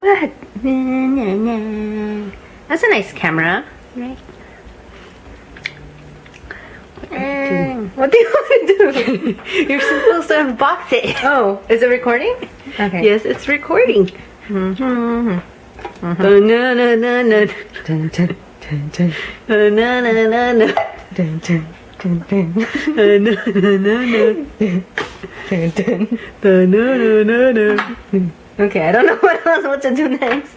What? That's a nice camera, right? What do you want to do? You're supposed to unbox it. Oh, is it recording? Okay. Yes, it's recording. Dun, dun, dun, dun. Dun, dun, dun, dun. Dun, dun. Okay, I don't know what to do next.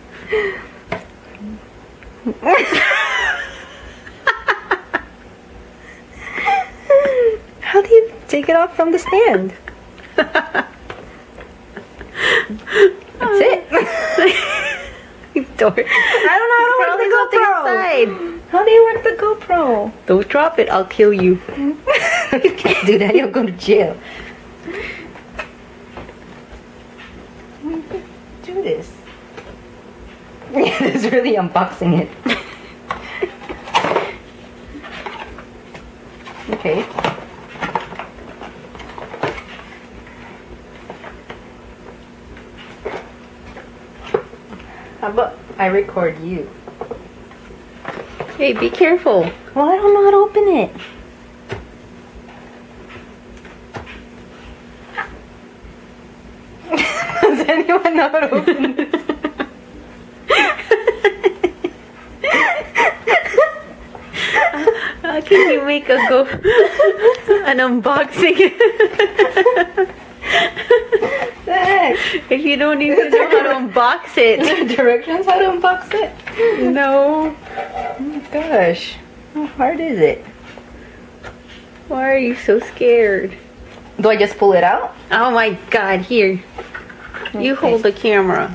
How do you take it off from the stand? That's it. Dork. I don't know how to work the GoPro. Inside. How do you work the GoPro? Don't drop it, I'll kill you. You can't do that, you'll go to jail. Do this. Yeah, this is really unboxing it. Okay. How about I record you? Hey, be careful. Well, I don't know how to open it. Does anyone know how to open this? How can you make an unboxing Heck? if you don't even know how to unbox it? Is there directions how to unbox it? No. Oh my gosh. How hard is it? Why are you so scared? Do I just pull it out? Oh my god, here. You Okay. hold the camera.